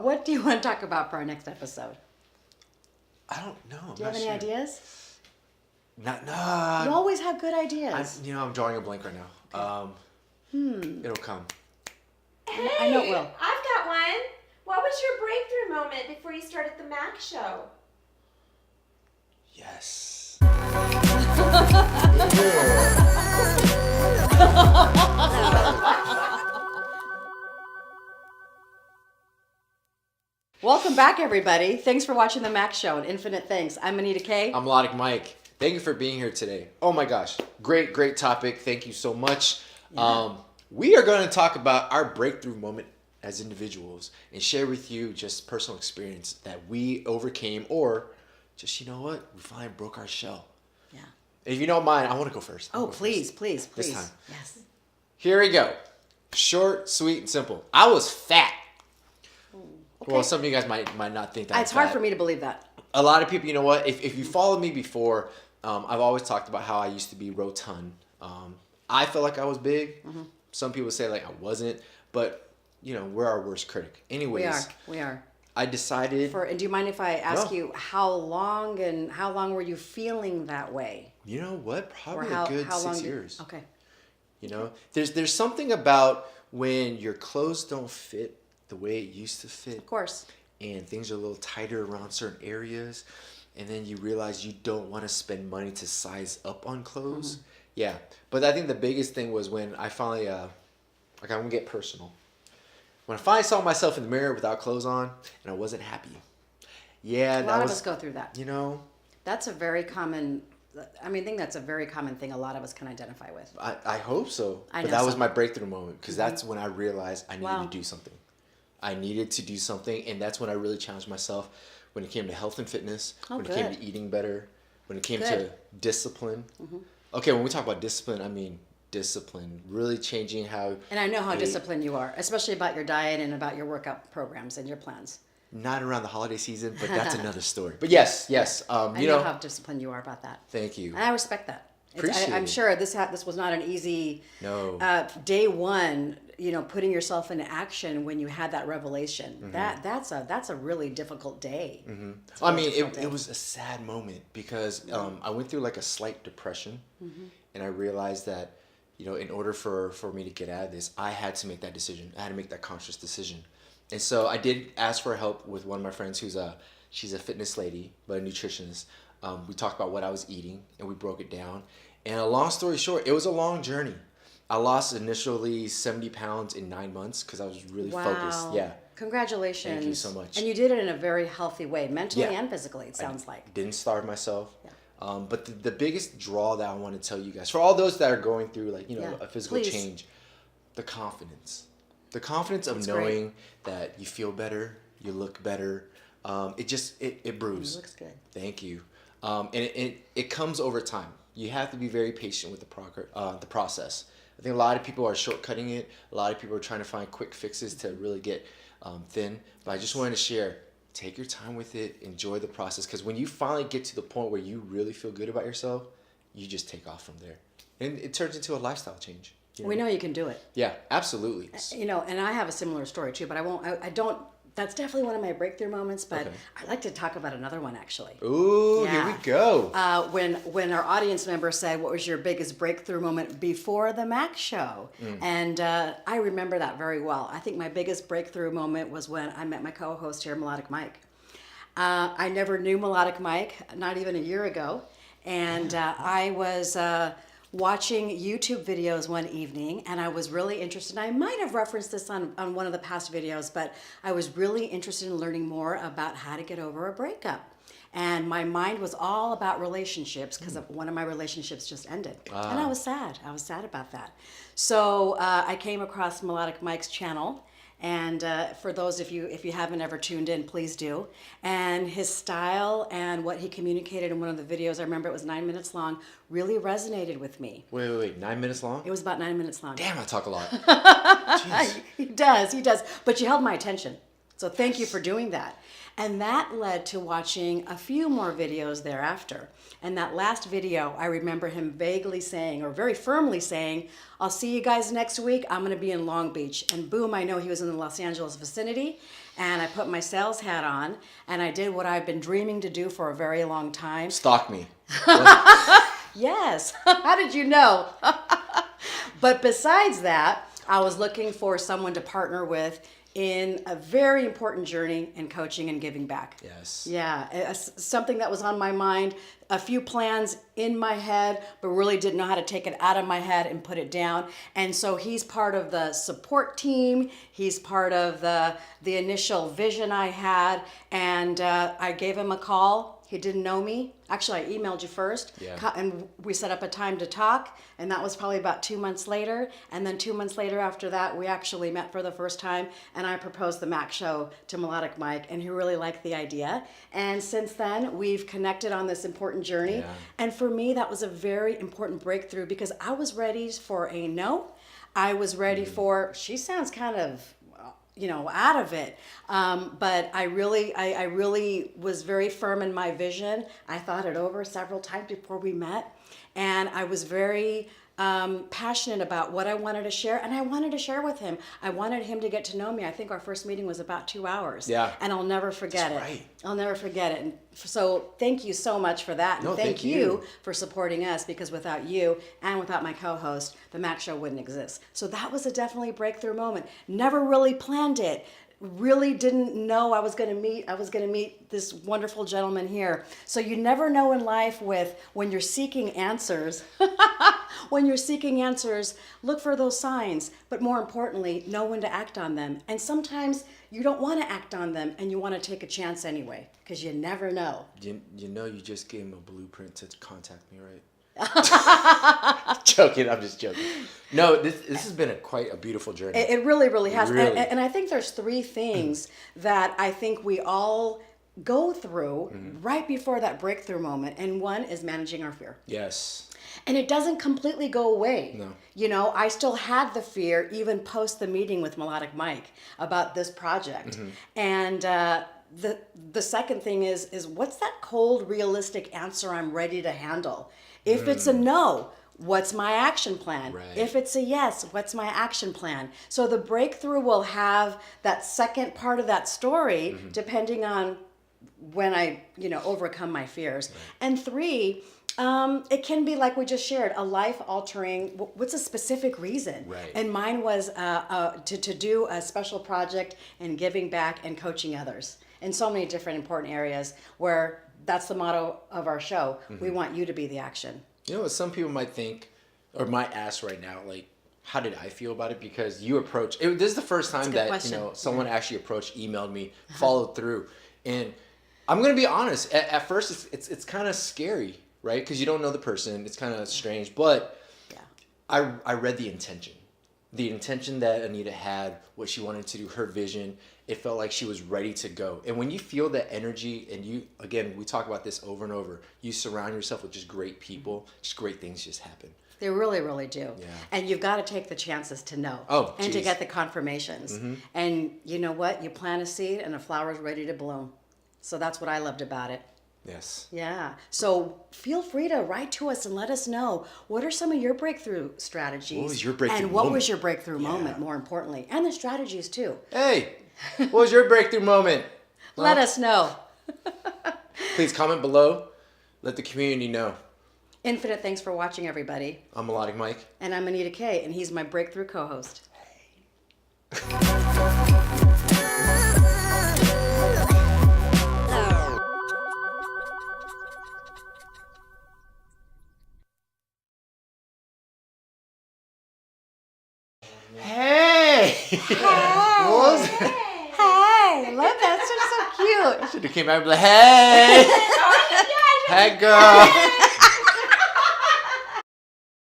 What do you want to talk about for our next episode? I don't know. Do you have any ideas? No. You always have good ideas. I'm drawing a blank right now. It'll come. Hey, I know it will. I've got one. What was your breakthrough moment before you started the Mac show? Yes. Welcome back, everybody. Thanks for watching the Mac Show and Infinite Things. I'm Anita Kay. I'm MelodicMic. Thank you for being here today. Oh my gosh. Great topic. Thank you so much. Yeah. We are going to talk about our breakthrough moment as individuals and share with you just personal experience that we overcame or just, you know what, we finally broke our shell. Yeah. If you don't mind, I want to go first. Please. This time. Yes. Here we go. Short, sweet, and simple. I was fat. Okay. Well, some of you guys might not think that. It's hard for me to believe that. A lot of people, you know what? If you followed me before, I've always talked about how I used to be rotund. I felt like I was big. Mm-hmm. Some people say like I wasn't, but you know, we're our worst critic. Anyways, We are. I decided. And do you mind if I ask you how long were you feeling that way? You know what? Probably Or a good 6 years. Okay. You know, there's something about when your clothes don't fit the way it used to fit. Of course. And things are a little tighter around certain areas, and then you realize you don't want to spend money to size up on clothes. Mm-hmm. Yeah, but I think the biggest thing was when I finally, I'm gonna get personal. When I finally saw myself in the mirror without clothes on, and I wasn't happy. Yeah, a lot of us go through that. You know, that's a very common. I think that's a very common thing a lot of us can identify with. I hope so. But that was my breakthrough moment because that's when I realized I needed to do something. I needed to do something, and that's when I really challenged myself when it came to health and fitness, when it came to eating better, when it came to discipline. Mm-hmm. Okay, when we talk about discipline, I mean discipline, really changing how... And I know how disciplined you are, especially about your diet and about your workout programs and your plans. Not around the holiday season, but that's another story. But yes. I know how disciplined you are about that. Thank you. And I respect that. I'm it. sure this was not an easy day one. You know, putting yourself into action when you had that revelation. Mm-hmm. That's a really difficult day. Mm-hmm. I mean, it was a sad moment because I went through like a slight depression, and I realized that, you know, in order for me to get out of this, I had to make that decision. I had to make that conscious decision, and so I did ask for help with one of my friends she's a fitness lady but a nutritionist. We talked about what I was eating and we broke it down. And a long story short, it was a long journey. I lost initially 70 pounds in 9 months because I was really focused. Yeah. Congratulations. Thank you so much. And you did it in a very healthy way, mentally and physically, it sounds like. Didn't starve myself. Yeah. But the biggest draw that I want to tell you guys, for all those that are going through like, you know, a physical change, the confidence. The confidence of knowing that you feel better, you look better. It brews. It looks good. Thank you. And it comes over time. You have to be very patient with the process. I think a lot of people are shortcutting it. A lot of people are trying to find quick fixes to really get thin. But I just wanted to share, take your time with it, enjoy the process. Because when you finally get to the point where you really feel good about yourself, you just take off from there. And it turns into a lifestyle change. We know you can do it. Yeah, absolutely. You know, and I have a similar story too, but I don't, that's definitely one of my breakthrough moments, but I'd like to talk about another one actually. Ooh, Here we go. When our audience member said, what was your biggest breakthrough moment before the Mac show? And I remember that very well. I think my biggest breakthrough moment was when I met my co-host here, MelodicMic. I never knew MelodicMic, not even a year ago. And I was watching YouTube videos one evening, and I was really interested. I might have referenced this on one of the past videos, but I was really interested in learning more about how to get over a breakup. And my mind was all about relationships because one of my relationships just ended. And I was sad. I was sad about that. So I came across MelodicMic's channel. And for those if you haven't ever tuned in, please do. And his style and what he communicated in one of the videos, I remember it was 9 minutes long, really resonated with me. Wait, 9 minutes long? It was about 9 minutes long. Damn, I talk a lot. He does. But you held my attention. So thank you for doing that. And that led to watching a few more videos thereafter. And that last video, I remember him vaguely saying, or very firmly saying, I'll see you guys next week. I'm going to be in Long Beach. And boom, I know he was in the Los Angeles vicinity. and I put my sales hat on, and I did what I've been dreaming to do for a very long time. Stalk me. Yes. How did you know? But besides that, I was looking for someone to partner with in a very important journey in coaching and giving back. Yes. Yeah, something that was on my mind, a few plans in my head, but really didn't know how to take it out of my head and put it down. And so he's part of the support team. He's part of the initial vision I had, and I gave him a call. He didn't know me. Actually, I emailed you first, and we set up a time to talk, and that was probably about 2 months later. And then 2 months later after that, we actually met for the first time, and I proposed the Mac show to MelodicMic, and he really liked the idea. And since then, we've connected on this important journey. Yeah. And for me, that was a very important breakthrough because I was ready for a no. I was ready for, she sounds kind of, out of it. But I really was very firm in my vision. I thought it over several times before we met. And I was very passionate about what I wanted to share. And I wanted to share with him. I wanted him to get to know me. I think our first meeting was about 2 hours. Yeah. And I'll never forget That's it. right. I'll never forget it. And so thank you so much for that. And No, thank thank you you for supporting us, because without you and without my co-host, the Mac Show wouldn't exist. So that was a definitely breakthrough moment. Never really planned it. Really didn't know I was going to meet this wonderful gentleman here. So you never know in life when you're seeking answers. When you're seeking answers, look for those signs, but more importantly, know when to act on them. And sometimes you don't want to act on them and you want to take a chance anyway, because you never know. You just gave him a blueprint to contact me, right? Joking, I'm just joking. No, this has been quite a beautiful journey. It really, really has. Really. And I think there's 3 things that I think we all go through right before that breakthrough moment. And one is managing our fear. Yes. And it doesn't completely go away. No. I still had the fear even post the meeting with MelodicMic about this project. And the second thing is what's that cold, realistic answer I'm ready to handle? If it's a no, what's my action plan? Right. If it's a yes, what's my action plan? So the breakthrough will have that second part of that story depending on when I, overcome my fears. Right. And 3, it can be like we just shared, a life-altering, what's a specific reason? Right. And mine was to do a special project in giving back and coaching others in so many different important areas where that's the motto of our show. We want you to be the action. Some people might think, or might ask right now, like, how did I feel about it? Because you approached, this is the first time that, question. Someone actually approached, emailed me, followed through. And I'm going to be honest, at first it's kind of scary, right? Because you don't know the person. It's kind of strange. But I read the intention. The intention that Anita had, what she wanted to do, her vision, it felt like she was ready to go. And when you feel that energy, and we talk about this over and over, you surround yourself with just great people, just great things just happen. They really, really do. Yeah. And you've got to take the chances to know. And to get the confirmations. And you know what? You plant a seed and a flower is ready to bloom. So that's what I loved about it. Yes. Yeah. So feel free to write to us and let us know, what are some of your breakthrough strategies? What was your breakthrough And what moment? was your breakthrough moment, more importantly? And the strategies too. Hey, what was your breakthrough moment? Let us know. Please comment below. Let the community know. Infinite thanks for watching, everybody. I'm MelodicMic. And I'm Anita K, and he's my breakthrough co-host. Hey! What was it? Hey, I love that. That's so cute. I should have came out and be like, hey! Oh, yeah, Hey, girl!